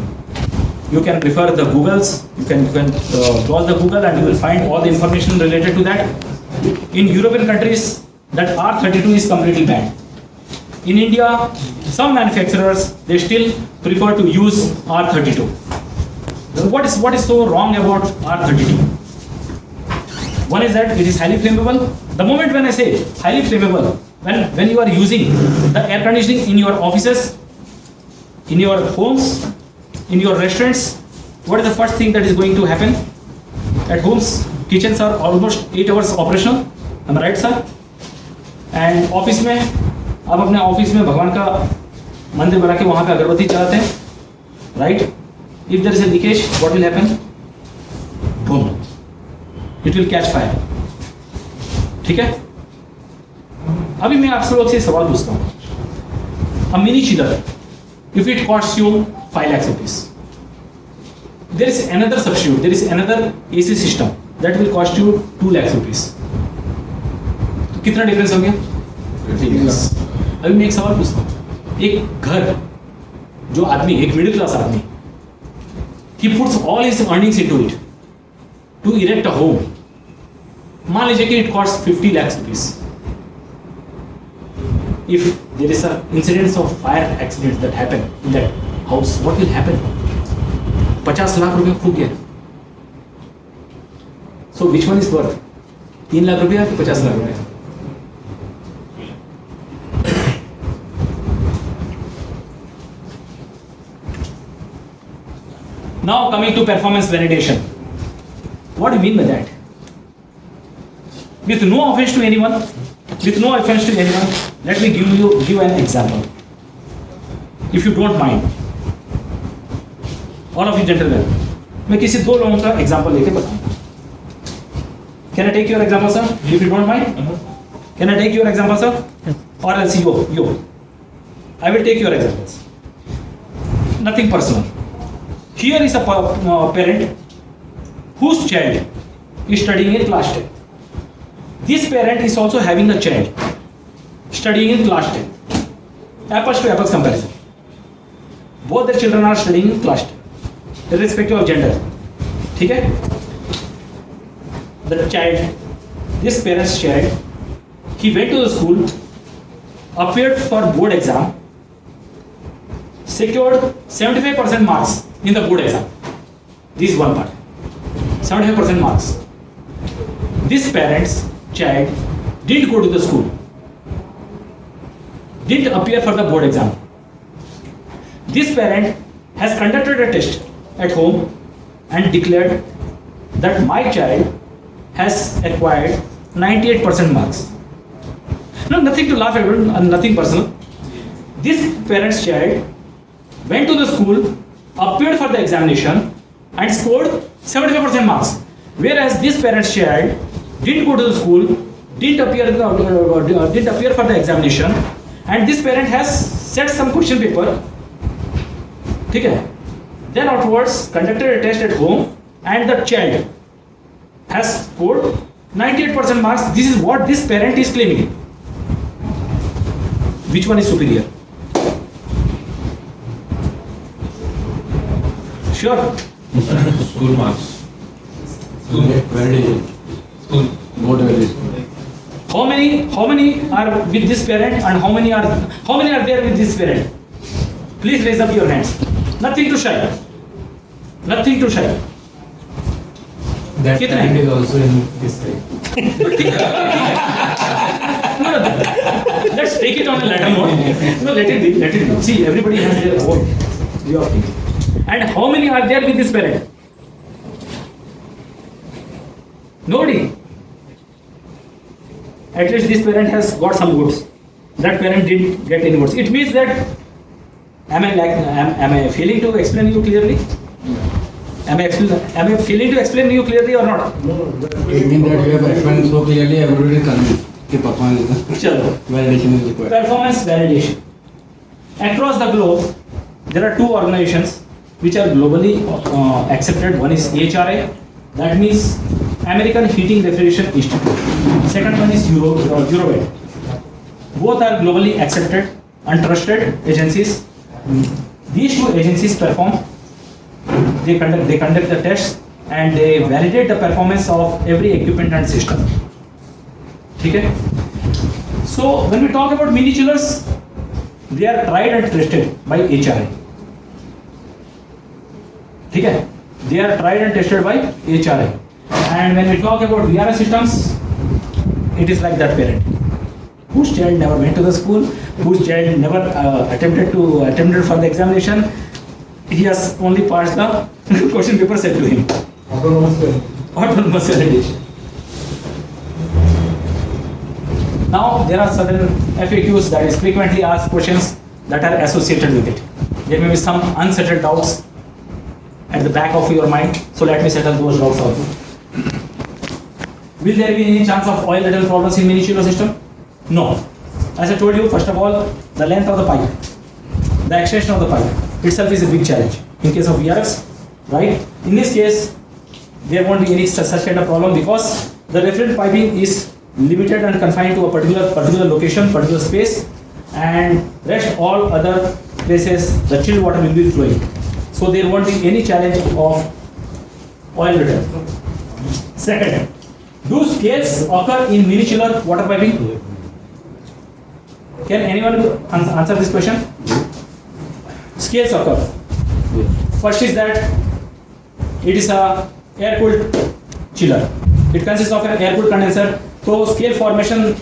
You can refer the Googles, you can browse the Google and you will find all the information related to that. In European countries, that R32 is completely banned. In India, some manufacturers, they still prefer to use R32. What is so wrong about R32? One is that it is highly flammable. The moment when I say highly flammable, when you are using the air conditioning in your offices, in your homes, in your restaurants, what is the first thing that is going to happen? At homes, kitchens are almost 8 hours operational. Am I right, sir? And office में, आप अपने office में भगवान का मंदिर बना के वहाँ पे अगरबत्ती चलाते हैं, right? If there is a leakage, what will happen? Boom! It will catch fire. ठीक है? अभी मैं आपसे लोग से सवाल पूछता हूँ. A mini chiller, if it costs you 5 lakhs rupees, there is another substitute, there is another AC system that will cost you 2 lakhs rupees. तो कितना डिफरेंस हो गया? अभी मैं एक सवाल पूछता हूँ. एक घर, जो आदमी, एक मिडिल क्लास आदमी, he puts all his earnings into it to erect a home. मान लीजिए कि it costs 50 lakhs rupees. If there is an incidence of fire accidents that happen in that house, what will happen? 50 lakh रुपए फूक गया. So which one is worth? 3 lakh रुपया कि 50 लाख रुपया? Now coming to performance validation. What do you mean by that? With no offense to anyone, let me give an example. If you don't mind, all of you gentlemen, मैं किसी 2 लोगों का example लेके बताऊंगा. Can I take your example, sir? If you don't mind, can I take your example, sir? Or else you. I will take your examples. Nothing personal. Here is a parent whose child is studying in class 10. This parent is also having a child studying in class 10. Apples to apples comparison. Both their children are studying in class 10, irrespective of gender. ठीक है? The child, this parent's child, he went to the school, appeared for board exam, secured 75% marks in the board exam. This is one part. 75% marks. This parent's child didn't go to the school, didn't appear for the board exam. This parent has conducted a test at home and declared that my child has acquired 98% marks. No, nothing to laugh at, nothing personal. This parent's child went to the school, appeared for the examination and scored 75% marks. Whereas this parent's child didn't go to the school, didn't appear for the examination, and this parent has set some question paper. ठीक है? Then afterwards conducted a test at home and the child has scored 98% marks. This is what this parent is claiming. Which one is superior? Sure. School marks. School validation. School not validation. How many are with this parent and how many are there with this parent? Please raise up your hands. Nothing to shy. Nothing to shy. That कितने? parent is also in this side. No, let's take it on a lighter note. No, let it be. See, everybody has their own way of thinking. And how many are there with this parent? Nobody. At least this parent has got some goods. That parent didn't get any goods. It means that, am I failing to explain you clearly? Am I failing to explain you clearly or not? It means that you have explained so clearly, everybody is convinced. The performance Chalo. validation is required. Performance validation. Across the globe, there are two organizations which are globally accepted. One is ISHRAE, that means American Heating Refrigeration Institute. Second one is Eurovet. Both are globally accepted and trusted agencies. These two agencies perform, they conduct the tests and they validate the performance of every equipment and system. Okay? So when we talk about mini chillers, they are tried and tested by ISHRAE. Okay? They are tried and tested by ISHRAE. And when we talk about VRF systems, it is like that parent whose child never went to the school, whose child never attempted for the examination. He has only passed the question paper sent to him. Autonomous validation. Now there are certain FAQs, that is frequently asked questions, that are associated with it. There may be some unsettled doubts at the back of your mind, so let me settle those doubts also. Will there be any chance of oil ladle problems in mini chiller system? No. As I told you, first of all, the length of the pipe, the extension of the pipe itself is a big challenge. In case of VRFs, right? In this case, there won't be any such kind of problem because the refrigerant piping is limited and confined to a particular location, particular space, and rest all other places the chilled water will be flowing. So there won't be any challenge of oil ladle. Second, do scales occur in mini chiller water piping? Can anyone answer this question? Scales occur. First is that it is a air-cooled chiller. It consists of an air-cooled condenser. So scale formation,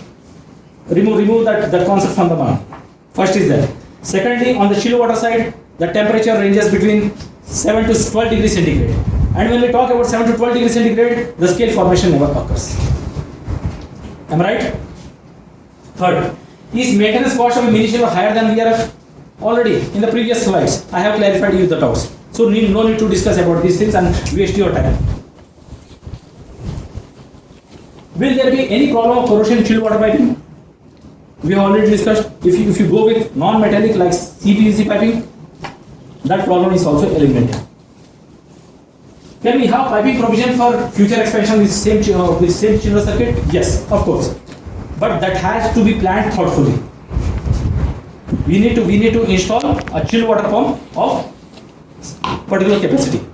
remove that concept from the mind. First is that. Secondly, on the chill water side, the temperature ranges between 7 to 12 degrees centigrade. And when we talk about 7 to 12 degrees centigrade, the scale formation never occurs. Am I right? Third, is maintenance cost of a mini chiller higher than VRF? Already in the previous slides, I have clarified you the doubts. So no need to discuss about these things and waste your time. Will there be any problem of corrosion in chilled water piping? We have already discussed. If you go with non-metallic like CPVC piping, that problem is also eliminated. Can we have piping provision for future expansion with same chiller circuit? Yes, of course. But that has to be planned thoughtfully. We need to install a chilled water pump of particular capacity,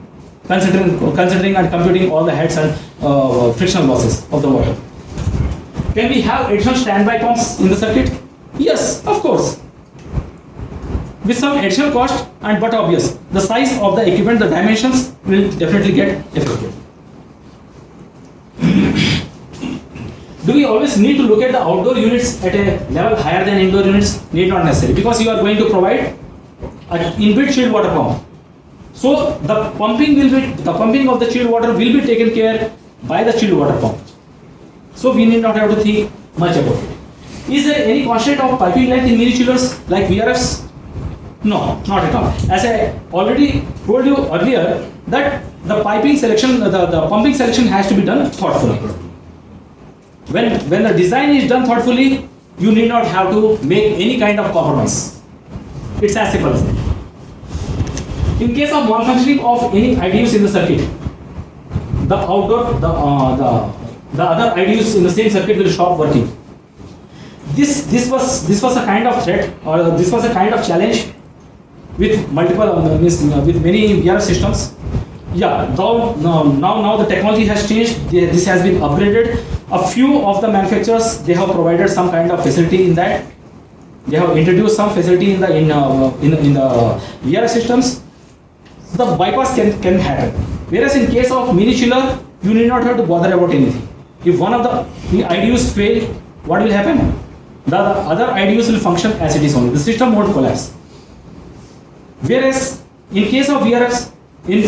considering and computing all the heads and frictional losses of the water. Can we have additional standby pumps in the circuit? Yes, of course. With some additional cost, but obvious, the size of the equipment, the dimensions will definitely get affected. Do we always need to look at the outdoor units at a level higher than indoor units? Need not necessary, because you are going to provide an inbuilt chilled water pump. So the pumping of the chilled water will be taken care by the chilled water pump. So we need not have to think much about it. Is there any constraint of piping length in mini chillers like VRFs? No, not at all. As I already told you earlier, that the piping selection, the pumping selection has to be done thoughtfully. When the design is done thoughtfully, you need not have to make any kind of compromise. It's as simple as that. In case of malfunctioning of any IDUs in the circuit, the other IDUs in the same circuit will stop working. This was a kind of threat, or this was a kind of challenge with multiple with many VRF systems. Yeah, now the technology has changed. This has been upgraded. A few of the manufacturers, they have provided some kind of facility in that. They have introduced some facility in the VRF systems. The bypass can happen. Whereas in case of mini chiller, you need not have to bother about anything. If one of the IDUs fail, what will happen? The other IDUs will function as it is only. The system won't collapse. Whereas in case of VRFs, in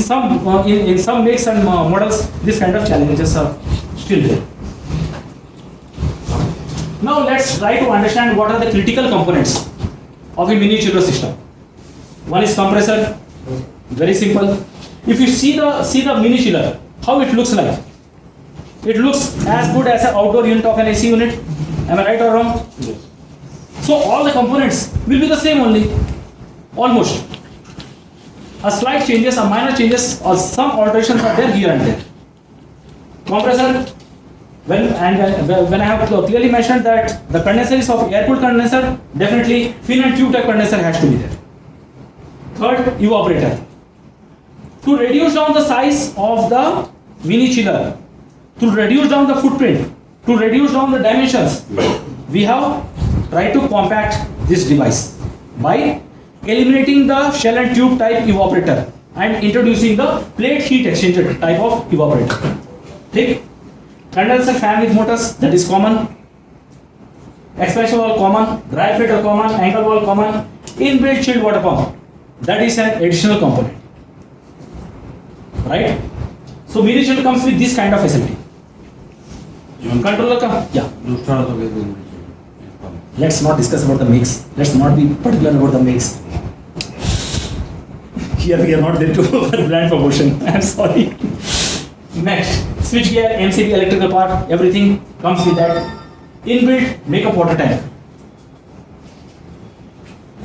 some makes and models, this kind of challenges are still there. Now let's try to understand what are the critical components of a mini chiller system. One is compressor, very simple. If you see the mini chiller, how it looks like? It looks as good as an outdoor unit of an AC unit. Am I right or wrong? Yes. So all the components will be the same only, almost. A slight changes, a minor changes, or some alterations are there here and there. Compressor, when I have clearly mentioned that the condenser is of air-cooled condenser, definitely fin and tube type condenser has to be there. Third, evaporator. To reduce down the size of the mini chiller, to reduce down the footprint, to reduce down the dimensions, we have tried to compact this device by eliminating the shell and tube type evaporator and introducing the plate heat exchanger type of evaporator. Take condenser fan with motors, that is common. Expansion valve common, dry filter common, anchor valve common, inbuilt chilled water pump, that is an additional component. Right? So mini chiller comes with this kind of facility. Controller come? Yeah. Let's not discuss about the makes. Let's not be particular about the makes. Here we are not there to brand promotion. I'm sorry. Next, switch gear, MCB, electrical part, everything comes with that. Inbuilt makeup water tank.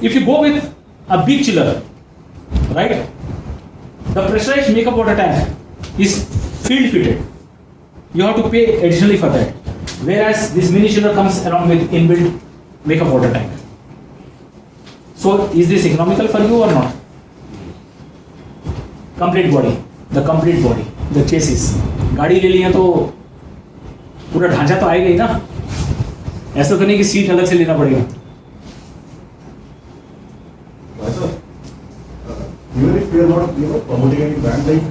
If you go with a big chiller, right? The pressurized makeup water tank is field fitted. You have to pay additionally for that. Whereas this mini chiller comes along with inbuilt makeup water tank. So is this economical for you or not? Complete body, the complete body, the chassis. गाड़ी ले लिया तो पूरा ढांचा तो आएगा ही ना. ऐसा तो नहीं कि सीट अलग से लेना पड़ेगा. Even if we are not, promoting any brand, like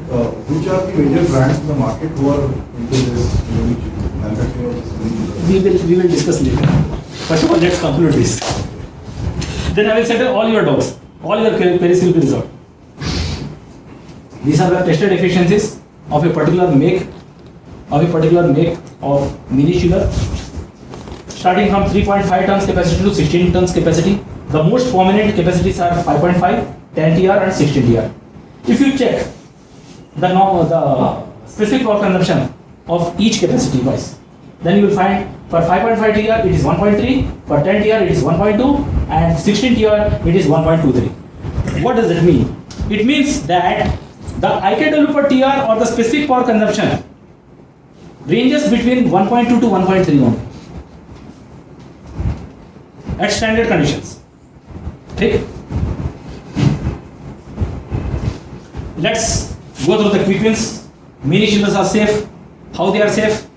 which are the major brands in the market who are into this manufacturing of this? We will discuss later. First of all, let's conclude this. Then I will settle all your doubts. All your queries will be resolved. These are the tested efficiencies of a particular make of mini chiller, starting from 3.5 tons capacity to 16 tons capacity. The most prominent capacities are 5.5, 10 TR and 16 TR. If you check the specific power consumption of each capacity wise, then you will find for 5.5 TR it is 1.3, for 10 TR it is 1.2, and 16 TR it is 1.23. What does it mean? It means that the IKW per TR or the specific power consumption ranges between 1.2 to 1.3 only at standard conditions. Okay? Let's go through the quick wins. Mini chillers are safe. How they are safe?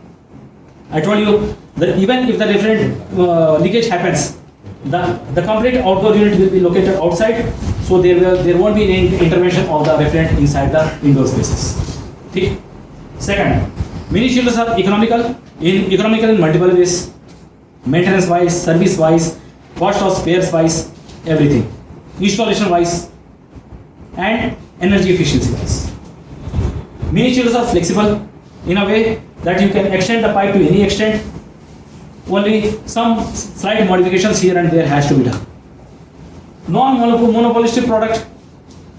I told you that even if the refrigerant leakage happens, the complete outdoor unit will be located outside, so there won't be any intervention of the refrigerant inside the indoor spaces. Okay? Second, mini chillers are economical in multiple ways: maintenance wise, service wise, cost of spares wise, everything, installation wise, and energy efficiency wise. Mini chillers are flexible in a way that you can extend the pipe to any extent. Only some slight modifications here and there has to be done. Non-monopolistic product.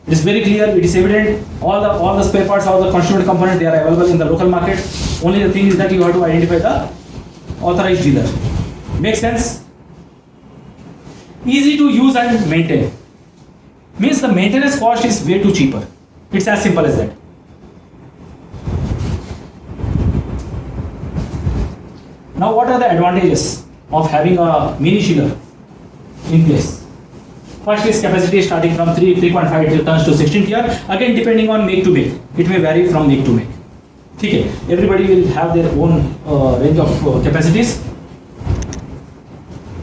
It is very clear. It is evident. All the spare parts, all the constituent components, they are available in the local market. Only the thing is that you have to identify the authorized dealer. Makes sense? Easy to use and maintain. Means the maintenance cost is way too cheaper. It's as simple as that. Now, what are the advantages of having a mini chiller in place? First is capacity starting from 3.5 tons to 16 TR. Again, depending on make to make, it may vary from make to make. Okay, everybody will have their own range of capacities.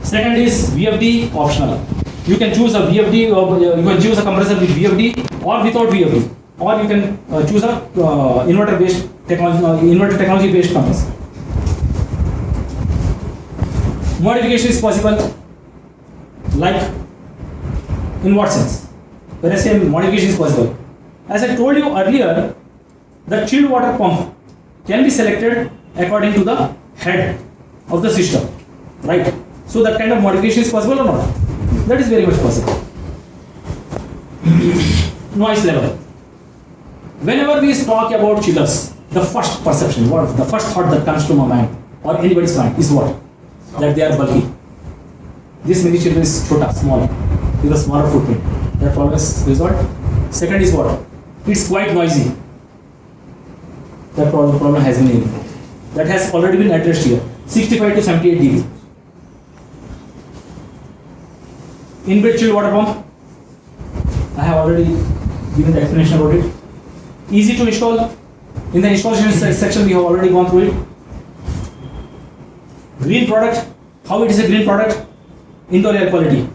Second is VFD optional. You can choose a VFD, or you can choose a compressor with VFD or without VFD, or you can choose a inverter technology based compressor. Modification is possible. Like, in what sense? When I say modification is possible, as I told you earlier, the chilled water pump can be selected according to the head of the system, right? So that kind of modification is possible or not? That is very much possible. Noise level. Whenever we talk about chillers, the first perception, the first thought that comes to my mind or anybody's mind is what? That they are bulky. This mini chiller is chota, small, with a smaller footprint. That problem is resolved. Second is what? It's quite noisy. That problem has been improved. That has already been addressed here. 65 to 78 dB. Inbuilt chilled water pump. I have already given the explanation about it. Easy to install. In the installation section, we have already gone through it. Green product. How it is a green product? Indoor air quality.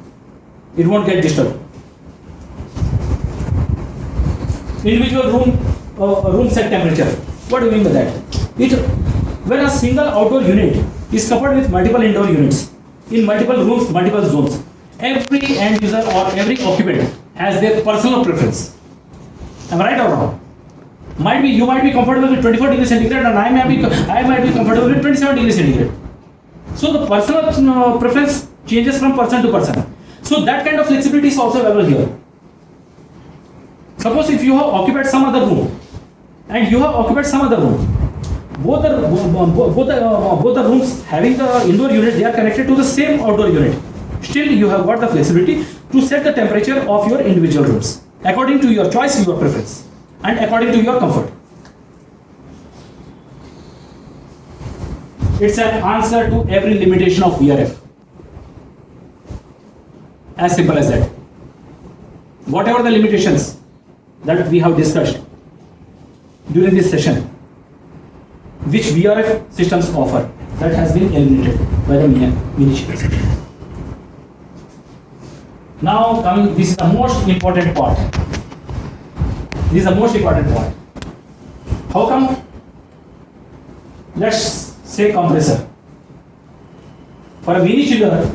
It won't get disturbed. Individual room set temperature. What do you mean by that? When a single outdoor unit is coupled with multiple indoor units in multiple rooms, multiple zones, every end user or every occupant has their personal preference. Am I right or wrong? You might be comfortable with 24 degrees centigrade, and I might be comfortable with 27 degrees centigrade. So the personal preference changes from person to person. So that kind of flexibility is also available here. Suppose if you have occupied some other room, and you have occupied some other room, both the rooms having the indoor unit, they are connected to the same outdoor unit. Still, you have got the flexibility to set the temperature of your individual rooms according to your choice, your preference, and according to your comfort. It's an answer to every limitation of VRF. As simple as that. Whatever the limitations that we have discussed during this session, which VRF systems offer, that has been eliminated by the mini chillers. Now this is the most important part. This is the most important part. How come? Let's say compressor. For a mini chiller,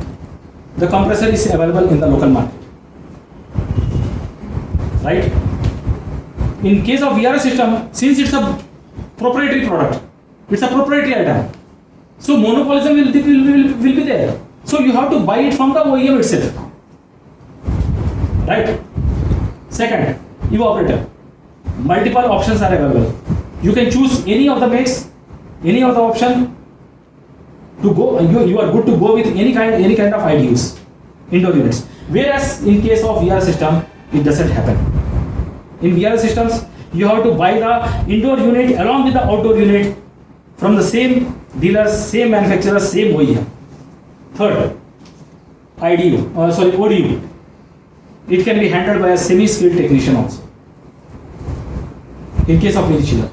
the compressor is available in the local market. Right? In case of VRF system, since it's a proprietary product, it's a proprietary item, so monopolism will be there. So you have to buy it from the OEM itself. Right? Second, evaporator. Multiple options are available. You can choose any of the makes, any of the option to go. You are good to go with any kind of IDUs, indoor units. Whereas in case of VR system, it doesn't happen. In VR systems, you have to buy the indoor unit along with the outdoor unit from the same dealers, same manufacturers, same OEM. Third, ODU. It can be handled by a semi-skilled technician also, in case of mini chiller.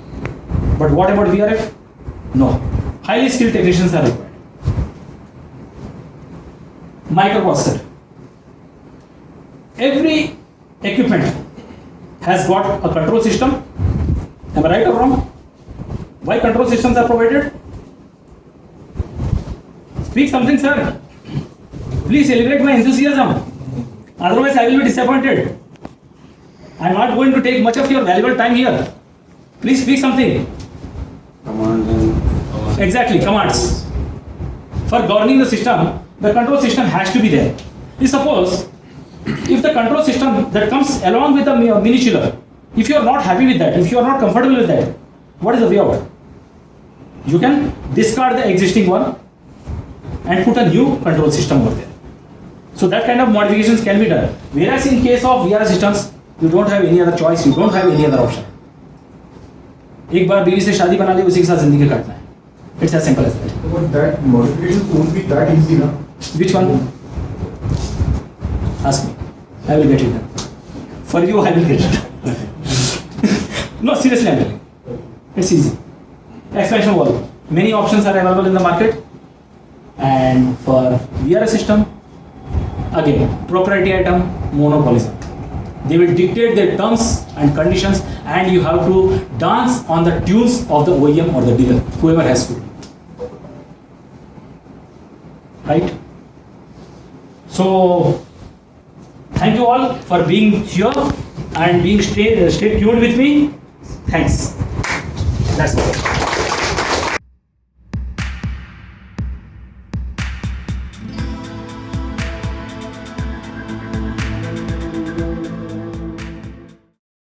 But what about VRF? No. Highly skilled technicians are required. Microprocessor. Every equipment has got a control system. Am I right or wrong? Why control systems are provided? Speak something, sir. Please celebrate my enthusiasm. Otherwise, I will be disappointed. I am not going to take much of your valuable time here. Please speak something. Exactly, commands. For governing the system, the control system has to be there. Suppose, if the control system that comes along with the mini chiller, if you are not happy with that, if you are not comfortable with that, what is the way out? You can discard the existing one and put a new control system over there. So that kind of modifications can be done. Whereas in case of VR systems, you don't have any other choice, you don't have any other option. एक बार बीवी से शादी बना ली, उसी के साथ जिंदगी काटना है. It's as simple as that. But that modifications won't be that easy, na? Which one? Ask me. I will get it done. For you, I will get it. No, seriously, I'm telling you. It's easy. Expansion valve. Many options are available in the market. And for VR system, again, proprietary item, monopolism. They will dictate their terms and conditions, and you have to dance on the tunes of the OEM or the dealer, whoever has to. Right? So, thank you all for being here and being stay tuned with me. Thanks. That's all.